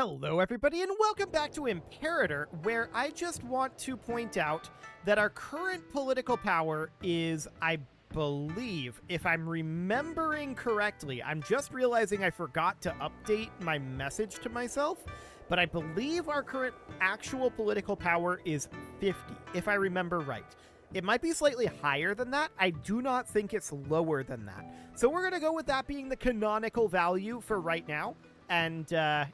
Hello everybody and welcome back to Imperator, where I just want to point out that our current political power is, I believe, if I'm remembering correctly, I'm just realizing I forgot to update my message to myself, but I believe our current actual political power is 50, if I remember right. It might be slightly higher than that. I do not think it's lower than that. So we're going to go with that being the canonical value for right now. And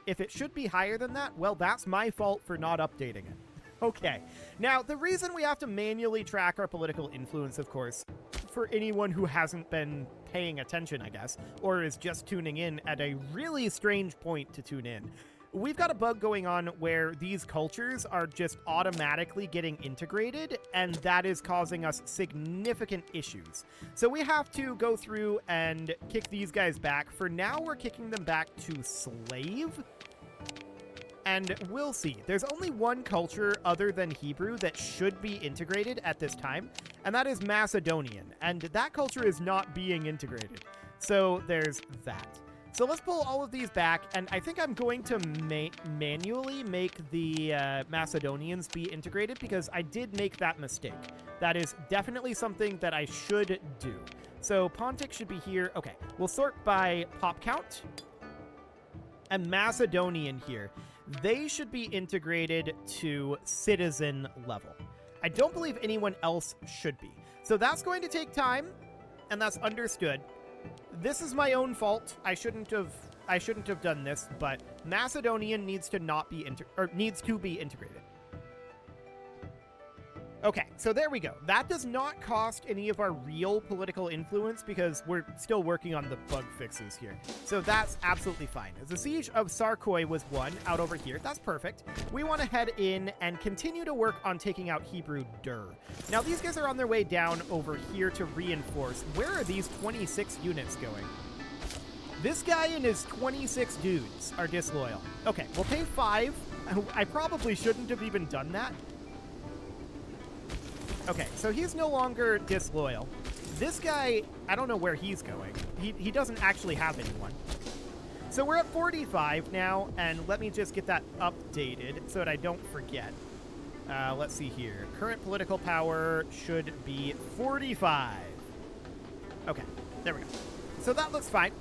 if it should be higher than that, well, that's my fault for not updating it. Okay. Now, the reason we have to manually track our political influence, of course, for anyone who hasn't been paying attention, I guess, or is just tuning in at a really strange point to tune in, we've got a bug going on where these cultures are just automatically getting integrated, and that is causing us significant issues. So we have to go through and kick these guys back. For now, we're kicking them back to slave. And we'll see. There's only one culture other than Hebrew that should be integrated at this time, and that is Macedonian. And that culture is not being integrated. So there's that. So let's pull all of these back, and I think I'm going to manually make the Macedonians be integrated because I did make that mistake. That is definitely something that I should do. So Pontic should be here. Okay, we'll sort by pop count. And Macedonian here. They should be integrated to citizen level. I don't believe anyone else should be. So that's going to take time, and that's understood. This is my own fault. I shouldn't have done this, but Macedonian needs to be integrated. Okay, so there we go. That does not cost any of our real political influence because we're still working on the bug fixes here. So that's absolutely fine. The siege of Sarkoi was won out over here. That's perfect. We want to head in and continue to work on taking out Hebrew Dur. Now, these guys are on their way down over here to reinforce. Where are these 26 units going? This guy and his 26 dudes are disloyal. Okay, we'll pay 5. I probably shouldn't have even done that. Okay, so he's no longer disloyal. This guy, I don't know where he's going. He doesn't actually have anyone. So we're at 45 now, and let me just get that updated so that I don't forget. Let's see here. Current political power should be 45. Okay, there we go. So that looks fine.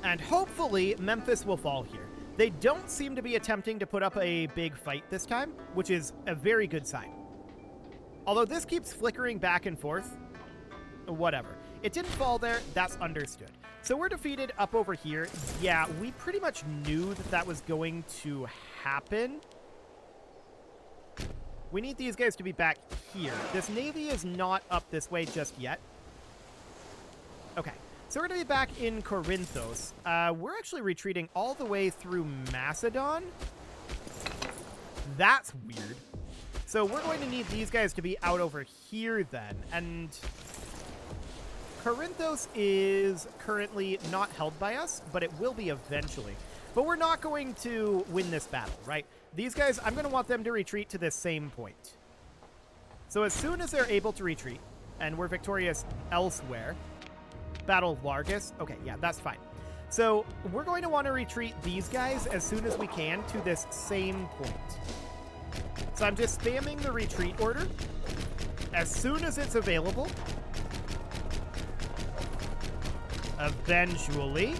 And hopefully Memphis will fall here. They don't seem to be attempting to put up a big fight this time, which is a very good sign. Although this keeps flickering back and forth, whatever. It didn't fall there, that's understood. So we're defeated up over here. Yeah, we pretty much knew that that was going to happen. We need these guys to be back here. This navy is not up this way just yet. Okay. So we're going to be back in Corinthos. We're actually retreating all the way through Macedon. That's weird. So we're going to need these guys to be out over here then. And Corinthos is currently not held by us, but it will be eventually. But we're not going to win this battle, right? These guys, I'm going to want them to retreat to this same point. So as soon as they're able to retreat, and we're victorious elsewhere... Battle of Largus. Okay, yeah, that's fine. So we're going to want to retreat these guys as soon as we can to this same point. So I'm just spamming the retreat order as soon as it's available. Eventually.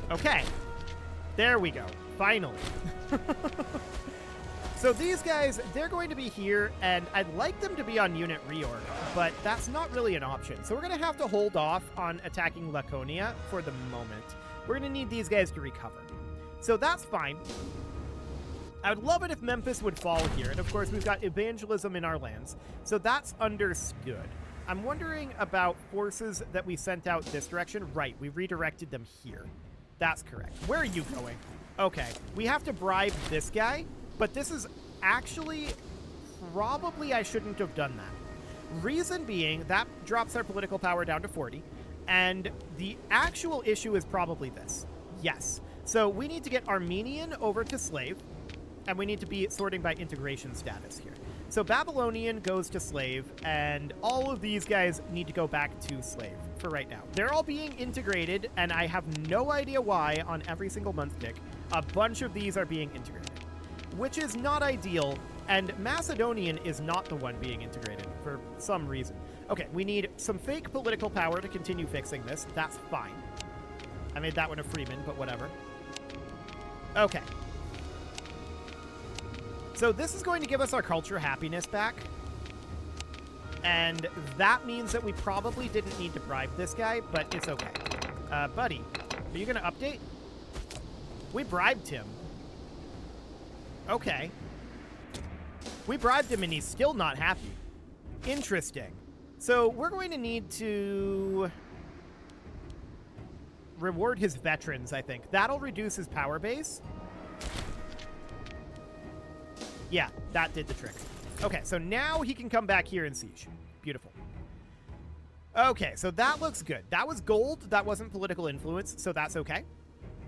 Okay. There we go. Finally. So these guys, they're going to be here, and I'd like them to be on unit reorg, but that's not really an option. So we're going to have to hold off on attacking Laconia for the moment. We're going to need these guys to recover. So that's fine. I would love it if Memphis would fall here, and of course we've got evangelism in our lands, so that's understood. I'm wondering about forces that we sent out this direction. Right, we redirected them here. That's correct. Where are you going? Okay, we have to bribe this guy, but this is actually probably I shouldn't have done that. Reason being, that drops our political power down to 40, and the actual issue is probably this. Yes, so we need to get Armenian over to slave, and we need to be sorting by integration status here. So Babylonian goes to slave, and all of these guys need to go back to slave for right now. They're all being integrated, and I have no idea why on every single month tick. A bunch of these are being integrated, which is not ideal, and Macedonian is not the one being integrated for some reason. Okay, we need some fake political power to continue fixing this. That's fine. I made that one a freeman, but whatever. Okay. So this is going to give us our culture happiness back. And that means that we probably didn't need to bribe this guy, but it's okay. Buddy, are you going to update? We bribed him. Okay. We bribed him and he's still not happy. Interesting. So we're going to need to reward his veterans, I think. That'll reduce his power base. Yeah, that did the trick. Okay, so now he can come back here and siege. Beautiful. Okay, so that looks good. That was gold. That wasn't political influence, so that's okay.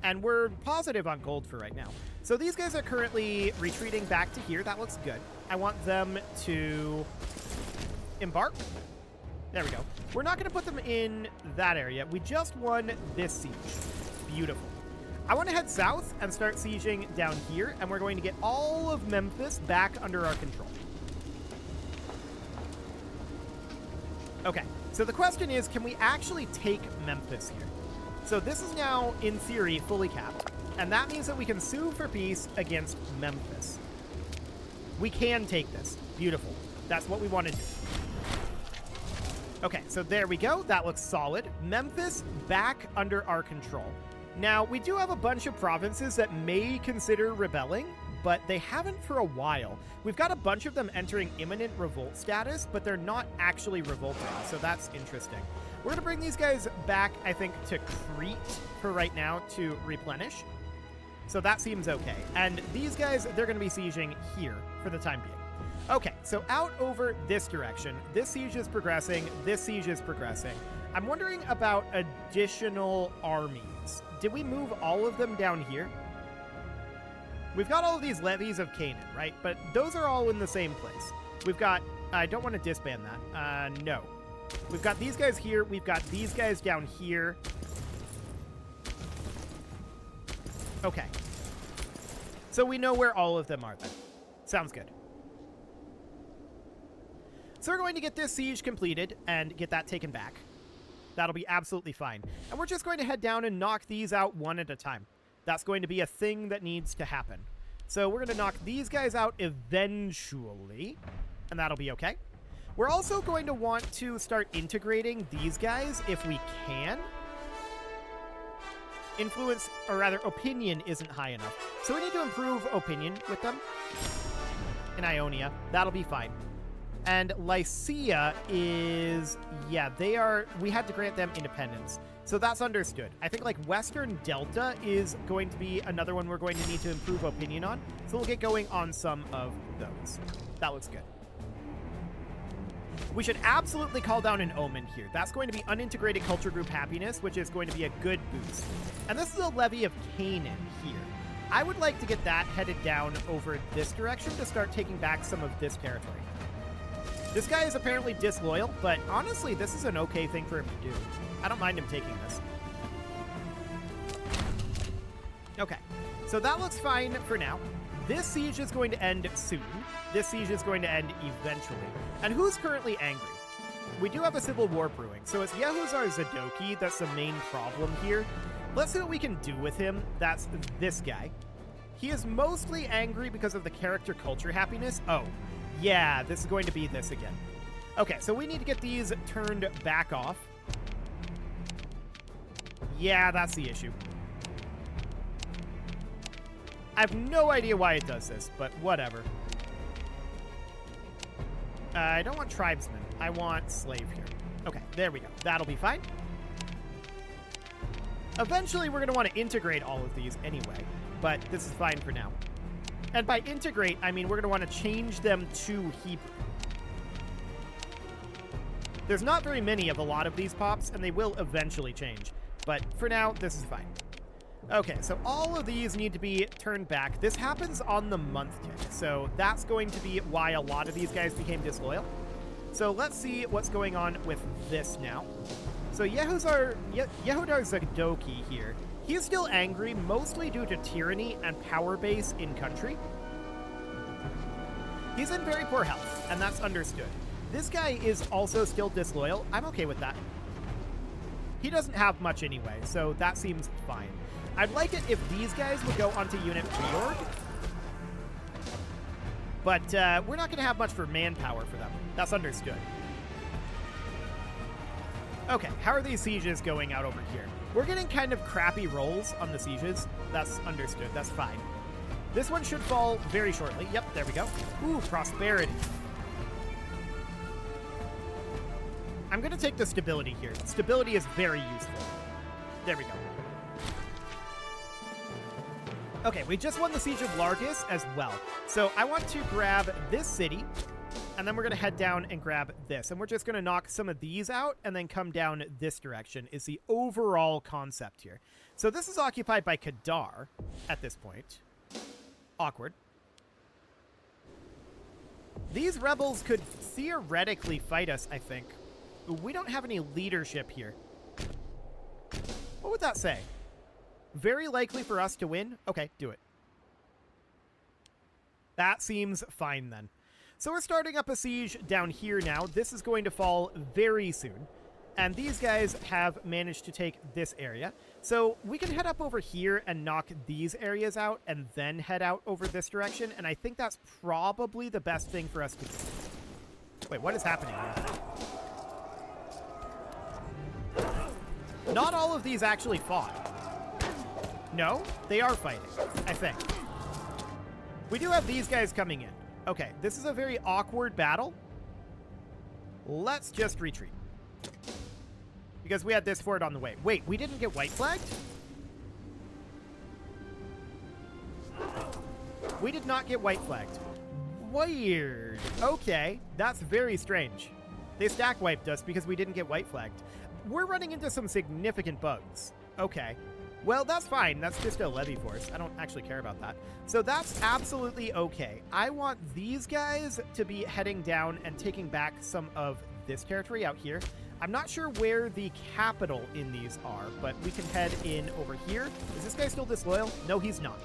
And we're positive on gold for right now. So these guys are currently retreating back to here. That looks good. I want them to embark. There we go. We're not going to put them in that area. We just won this siege. Beautiful. I want to head south and start sieging down here, and we're going to get all of Memphis back under our control. Okay, so the question is, can we actually take Memphis here? So this is now, in theory, fully capped, and that means that we can sue for peace against Memphis. We can take this. Beautiful. That's what we want to do. Okay, so there we go. That looks solid. Memphis back under our control. Now, we do have a bunch of provinces that may consider rebelling, but they haven't for a while. We've got a bunch of them entering imminent revolt status, but they're not actually revolting, so that's interesting. We're going to bring these guys back, I think, to Crete for right now to replenish. So that seems okay. And these guys, they're going to be sieging here for the time being. Okay, so out over this direction, this siege is progressing, this siege is progressing. I'm wondering about additional armies. Did we move all of them down here? We've got all of these levies of Canaan, right? But those are all in the same place. We've got... I don't want to disband that. No. We've got these guys here. We've got these guys down here. Okay. So we know where all of them are then. Sounds good. So we're going to get this siege completed and get that taken back. That'll be absolutely fine. And we're just going to head down and knock these out one at a time. That's going to be a thing that needs to happen. So we're going to knock these guys out eventually, and that'll be okay. We're also going to want to start integrating these guys if we can. Influence, or rather opinion, isn't high enough. So we need to improve opinion with them. In Ionia, that'll be fine. And Lycia is, yeah, they are, we had to grant them independence. So that's understood. I think like Western Delta is going to be another one we're going to need to improve opinion on. So we'll get going on some of those. That looks good. We should absolutely call down an omen here. That's going to be unintegrated culture group happiness, which is going to be a good boost. And this is a levy of Canaan here. I would like to get that headed down over this direction to start taking back some of this territory. This guy is apparently disloyal, but honestly, this is an okay thing for him to do. I don't mind him taking this. Okay, so that looks fine for now. This siege is going to end soon. This siege is going to end eventually. And who's currently angry? We do have a civil war brewing, so it's Yehuzar Zadoki that's the main problem here. Let's see what we can do with him. That's this guy. He is mostly angry because of the character culture happiness. Oh, yeah, this is going to be this again. Okay, so we need to get these turned back off. Yeah, that's the issue. I have no idea why it does this, but whatever. I don't want tribesmen. I want slave here. Okay, there we go. That'll be fine. Eventually, we're going to want to integrate all of these anyway, but this is fine for now. And by integrate, I mean we're going to want to change them to Hebrew. There's not very many of a lot of these pops, and they will eventually change. But for now, this is fine. Okay, so all of these need to be turned back. This happens on the month tick, so that's going to be why a lot of these guys became disloyal. So let's see what's going on with this now. So Yehudar Zadoki here, he's still angry, mostly due to tyranny and power base in country. He's in very poor health, and that's understood. This guy is also still disloyal. I'm okay with that. He doesn't have much anyway, so that seems fine. I'd like it if these guys would go onto unit reorg, but we're not going to have much for manpower for them. That's understood. Okay, how are these sieges going out over here? We're getting kind of crappy rolls on the sieges. That's understood. That's fine. This one should fall very shortly. Yep, there we go. Ooh, prosperity. I'm going to take the stability here. Stability is very useful. There we go. Okay, we just won the Siege of Largus as well. So I want to grab this city, and then we're going to head down and grab this. And we're just going to knock some of these out and then come down this direction is the overall concept here. So this is occupied by Kadar at this point. Awkward. These rebels could theoretically fight us, I think. We don't have any leadership here. What would that say? Very likely for us to win? Okay, do it. That seems fine then. So we're starting up a siege down here now. This is going to fall very soon. And these guys have managed to take this area. So we can head up over here and knock these areas out and then head out over this direction. And I think that's probably the best thing for us to do. Wait, what is happening here? Not all of these actually fought. No, they are fighting, I think. We do have these guys coming in. Okay, this is a very awkward battle. Let's just retreat. Because we had this fort on the way. Wait, we didn't get white flagged? We did not get white flagged. Weird. Okay, that's very strange. They stack wiped us because we didn't get white flagged. We're running into some significant bugs. Okay. Well, that's fine. That's just a levy force. I don't actually care about that. So that's absolutely okay. I want these guys to be heading down and taking back some of this territory out here. I'm not sure where the capital in these are, but we can head in over here. Is this guy still disloyal? No, he's not.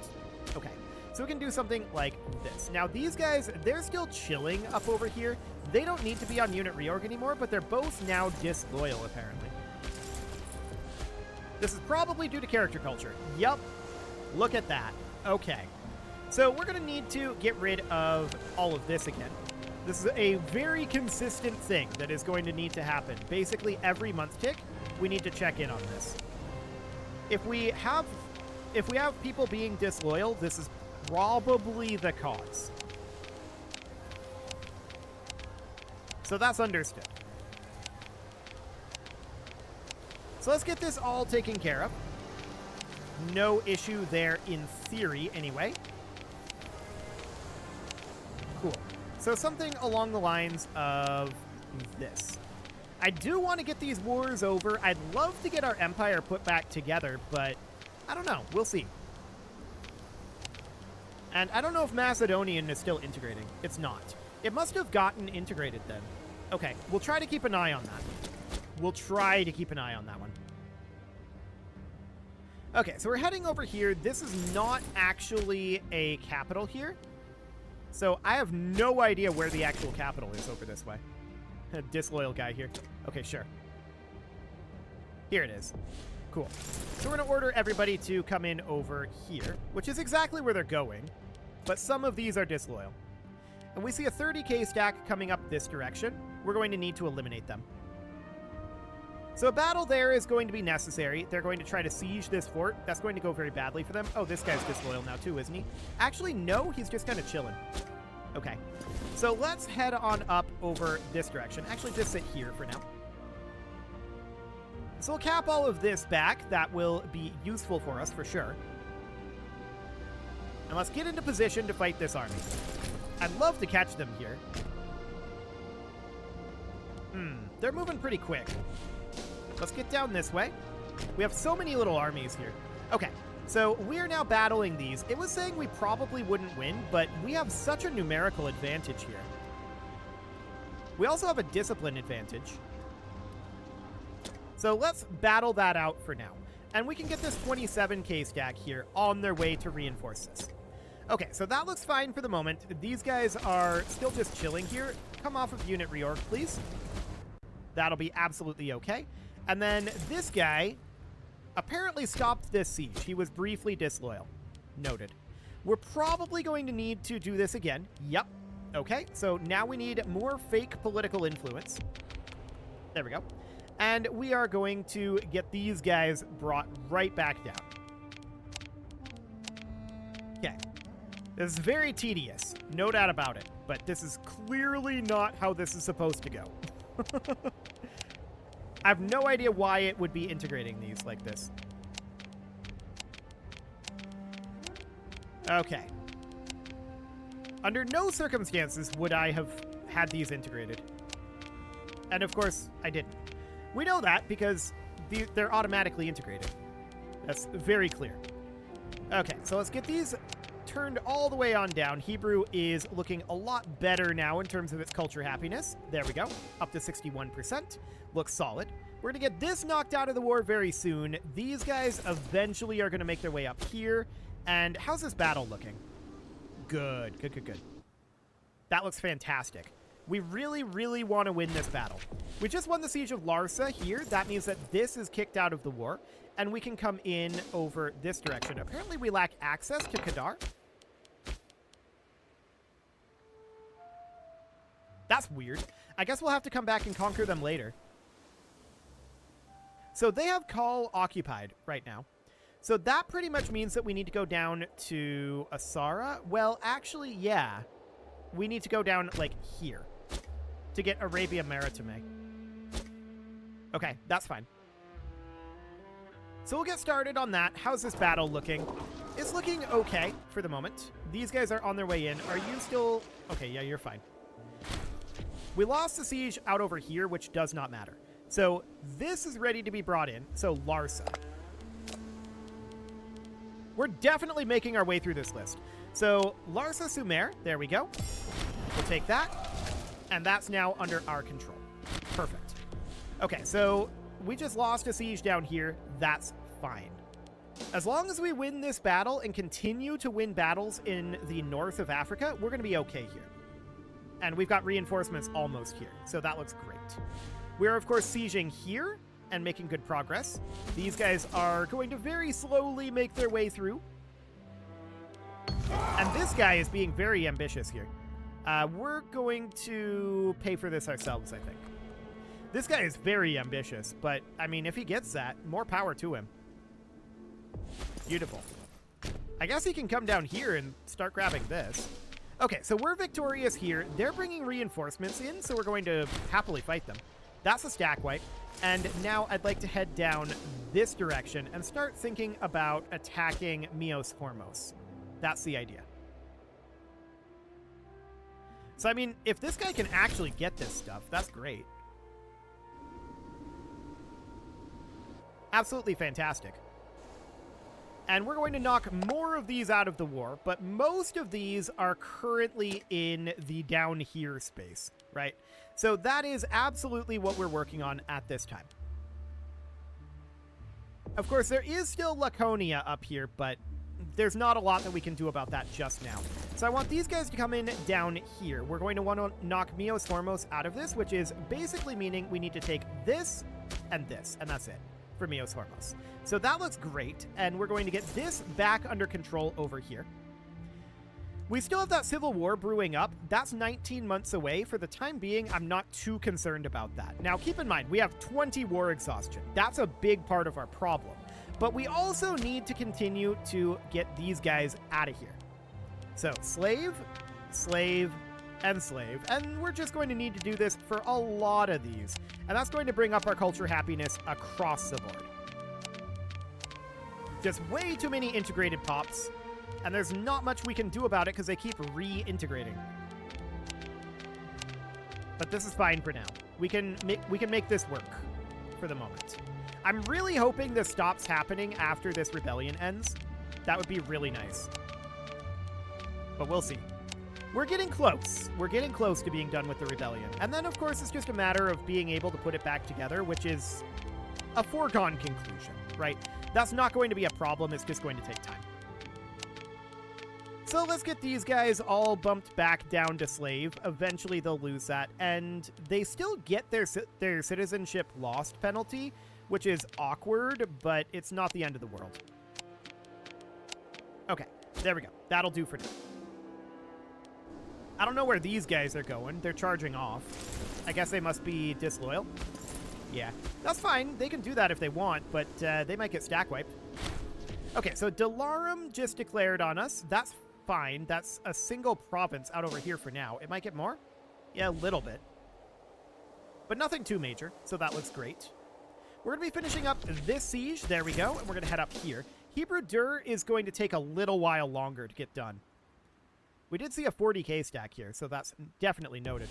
Okay. So we can do something like this. Now, these guys, they're still chilling up over here. They don't need to be on unit reorg anymore, but they're both now disloyal, apparently. This is probably due to character culture. Yup. Look at that. Okay. So we're going to need to get rid of all of this again. This is a very consistent thing that is going to need to happen. Basically, every month tick, we need to check in on this. If we have people being disloyal, this is probably the cause. So that's understood. So let's get this all taken care of. No issue there in theory, anyway. Cool. So something along the lines of this. I do want to get these wars over. I'd love to get our empire put back together, but I don't know. We'll see. And I don't know if Macedonian is still integrating. It's not. It must have gotten integrated then. Okay, we'll try to keep an eye on that. We'll try to keep an eye on that one. Okay, so we're heading over here. This is not actually a capital here. So I have no idea where the actual capital is over this way. A disloyal guy here. Okay, sure. Here it is. Cool. So we're going to order everybody to come in over here, which is exactly where they're going. But some of these are disloyal. And we see a 30k stack coming up this direction. We're going to need to eliminate them. So a battle there is going to be necessary. They're going to try to siege this fort. That's going to go very badly for them. Oh, this guy's disloyal now too, isn't he? Actually, no, he's just kind of chilling. Okay. So let's head on up over this direction. Actually, just sit here for now. So we'll cap all of this back. That will be useful for us for sure. And let's get into position to fight this army. I'd love to catch them here. They're moving pretty quick. Let's get down this way. We have so many little armies here. Okay, So we are now battling these. It was saying we probably wouldn't win, but we have such a numerical advantage here. We also have a discipline advantage. So let's battle that out for now. And we can get this 27k stack here on their way to reinforce this. Okay, so that looks fine for the moment. These guys are still just chilling here. Come off of unit reorg, please. That'll be absolutely okay. And then this guy apparently stopped this siege. He was briefly disloyal. Noted. We're probably going to need to do this again. Yep. Okay, so now we need more fake political influence. There we go. And we are going to get these guys brought right back down. Okay. This is very tedious, no doubt about it, but this is clearly not how this is supposed to go. I have no idea why it would be integrating these like this. Okay. Under no circumstances would I have had these integrated. And of course, I didn't. We know that because they're automatically integrated. That's very clear. Okay, so let's get these turned all the way on down. Hebrew is looking a lot better now in terms of its culture happiness. There we go. Up to 61%. Looks solid. We're going to get this knocked out of the war very soon. These guys eventually are going to make their way up here. And how's this battle looking? Good. Good, good, good. That looks fantastic. We really, really want to win this battle. We just won the Siege of Larsa here. That means that this is kicked out of the war, and we can come in over this direction. Apparently, we lack access to Kadar. That's weird. I guess we'll have to come back and conquer them later. So they have Khal occupied right now. So that pretty much means that we need to go down to Asara. Well, actually, yeah. We need to go down, like, here to get Arabia Maritime. Okay, that's fine. So we'll get started on that. How's this battle looking? It's looking okay for the moment. These guys are on their way in. Are you still... Okay, yeah, you're fine. We lost the siege out over here, which does not matter. So this is ready to be brought in. So Larsa. We're definitely making our way through this list. So Larsa Sumer, there we go. We'll take that. And that's now under our control. Perfect. Okay, so we just lost a siege down here. That's fine. As long as we win this battle and continue to win battles in the north of Africa, we're going to be okay here. And we've got reinforcements almost here, so that looks great. We're, of course, sieging here and making good progress. These guys are going to very slowly make their way through. And this guy is being very ambitious here. We're going to pay for this ourselves, I think. This guy is very ambitious, but, I mean, if he gets that, more power to him. Beautiful. I guess he can come down here and start grabbing this. Okay, so we're victorious here. They're bringing reinforcements in, so we're going to happily fight them. That's a stack wipe. And now I'd like to head down this direction and start thinking about attacking Mios Hormos. That's the idea. So, I mean, if this guy can actually get this stuff, that's great. Absolutely fantastic. And we're going to knock more of these out of the war, but most of these are currently in the down here space, right? So that is absolutely what we're working on at this time. Of course, there is still Laconia up here, but there's not a lot that we can do about that just now. So I want these guys to come in down here. We're going to want to knock Mios Hormos out of this, which is basically meaning we need to take this, and that's it for Mios Hormos. So that looks great, and we're going to get this back under control over here. We still have that civil war brewing up. That's 19 months away. For the time being, I'm not too concerned about that. Now, keep in mind, we have 20 war exhaustion. That's a big part of our problem. But we also need to continue to get these guys out of here. So, slave, slave, and slave. And we're just going to need to do this for a lot of these. And that's going to bring up our culture happiness across the board. Just way too many integrated pops. And there's not much we can do about it because they keep reintegrating. But this is fine for now. We can make this work for the moment. I'm really hoping this stops happening after this rebellion ends. That would be really nice. But we'll see. We're getting close. We're getting close to being done with the rebellion. And then, of course, it's just a matter of being able to put it back together, which is a foregone conclusion, right? That's not going to be a problem. It's just going to take time. So let's get these guys all bumped back down to slave. Eventually, they'll lose that. And they still get their citizenship lost penalty, which is awkward, but it's not the end of the world. Okay, there we go. That'll do for now. I don't know where these guys are going. They're charging off. I guess they must be disloyal. Yeah, that's fine. They can do that if they want, but they might get stack wiped. Okay, so Delarum just declared on us. That's fine. That's a single province out over here for now. It might get more? Yeah, a little bit. But nothing too major, so that looks great. We're going to be finishing up this siege. There we go. And we're going to head up here. Hebrew Dur is going to take a little while longer to get done. We did see a 40k stack here, so that's definitely noted.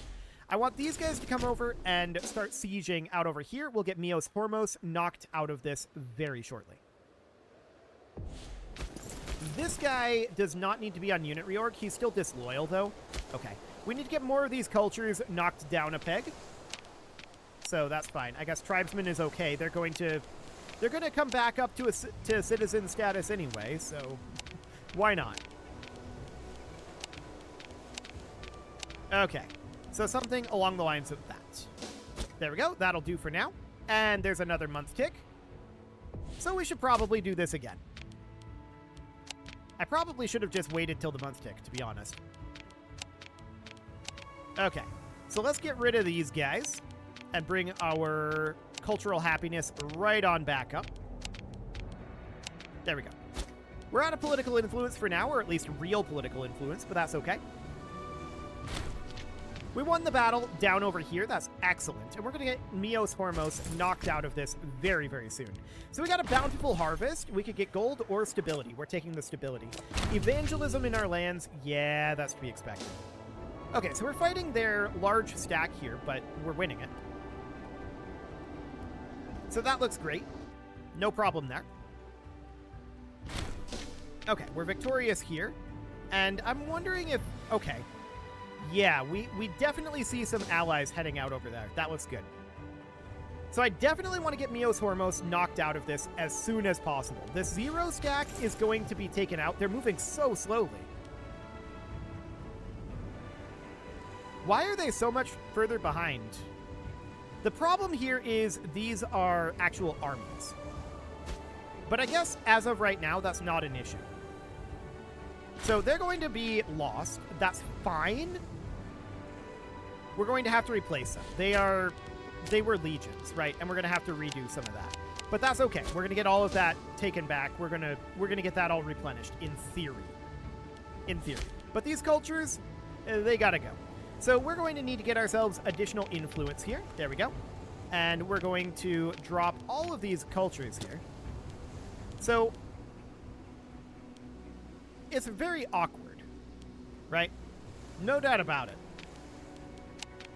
I want these guys to come over and start sieging out over here. We'll get Mios Hormos knocked out of this very shortly. This guy does not need to be on unit reorg. He's still disloyal, though. Okay. We need to get more of these cultures knocked down a peg. So that's fine. I guess Tribesman is okay. They're going to come back up to citizen status anyway, so why not? Okay. So something along the lines of that. There we go. That'll do for now. And there's another month tick. So we should probably do this again. I probably should have just waited till the month tick, to be honest. Okay. So let's get rid of these guys and bring our cultural happiness right on back up. There we go. We're out of political influence for now, or at least real political influence, but that's okay. We won the battle down over here. That's excellent. And we're going to get Mios Hormos knocked out of this very, very soon. So we got a bountiful harvest. We could get gold or stability. We're taking the stability. Evangelism in our lands. Yeah, that's to be expected. Okay, so we're fighting their large stack here, but we're winning it. So that looks great. No problem there. Okay, we're victorious here. And I'm wondering if... Okay. Yeah, we definitely see some allies heading out over there. That looks good. So I definitely want to get Mios Hormos knocked out of this as soon as possible. This 0 stack is going to be taken out. They're moving so slowly. Why are they so much further behind? The problem here is these are actual armies. But I guess as of right now, that's not an issue. So they're going to be lost. That's fine. We're going to have to replace them. They were legions, right? And we're going to have to redo some of that. But that's okay. We're going to get all of that taken back. We're going to get that all replenished in theory. In theory. But these cultures, they got to go. So we're going to need to get ourselves additional influence here. There we go. And we're going to drop all of these cultures here. So it's very awkward, right? No doubt about it.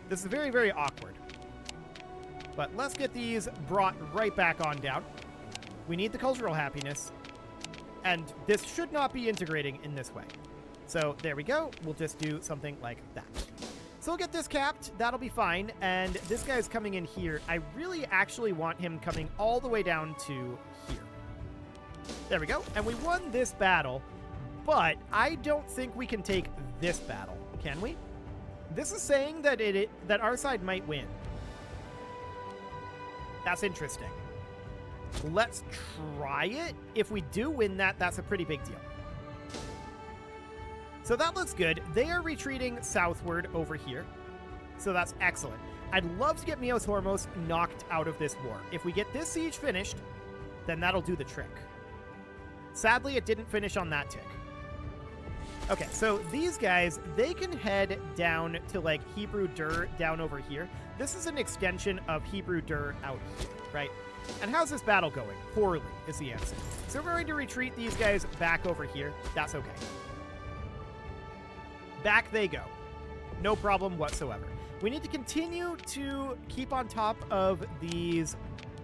This is very, very awkward. But let's get these brought right back on down. We need the cultural happiness. And this should not be integrating in this way. So there we go. We'll just do something like that. So we'll get this capped. That'll be fine. And this guy's coming in here. I really actually want him coming all the way down to here. There we go. And we won this battle. But I don't think we can take this battle, can we? This is saying that that our side might win. That's interesting. Let's try it. If we do win that, that's a pretty big deal. So that looks good. They are retreating southward over here. So that's excellent. I'd love to get Mios Hormos knocked out of this war. If we get this siege finished, then that'll do the trick. Sadly, it didn't finish on that tick. Okay, so these guys, they can head down to, like, Hebrew Dur down over here. This is an extension of Hebrew Dur out here, right? And how's this battle going? Poorly is the answer. So we're going to retreat these guys back over here. That's okay. Back they go. No problem whatsoever. We need to continue to keep on top of these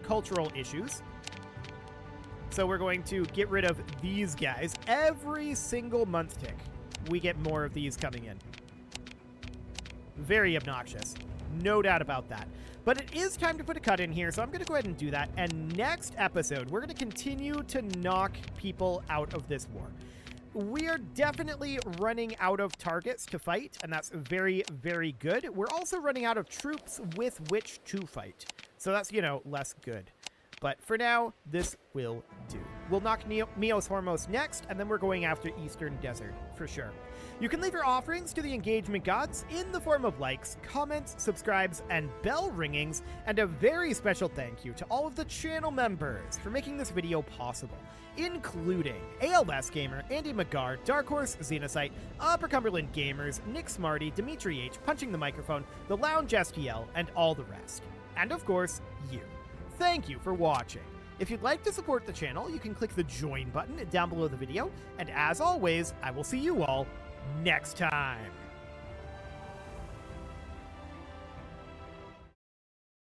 cultural issues. So we're going to get rid of these guys. Every single month tick, we get more of these coming in. Very obnoxious. No doubt about that. But it is time to put a cut in here, so I'm going to go ahead and do that. And next episode, we're going to continue to knock people out of this war. We are definitely running out of targets to fight, and that's very, very good. We're also running out of troops with which to fight. So that's, you know, less good. But for now, this will do. We'll knock Mios Hormos next, and then we're going after Eastern Desert, for sure. You can leave your offerings to the engagement gods in the form of likes, comments, subscribes, and bell ringings, and a very special thank you to all of the channel members for making this video possible, including ALS Gamer, Andy McGar, Dark Horse, Xenocyte, Upper Cumberland Gamers, Nick Smarty, Dimitri H, Punching the Microphone, The Lounge SPL, and all the rest. And of course, you. Thank you for watching. If you'd like to support the channel, you can click the join button down below the video, and as always, I will see you all next time.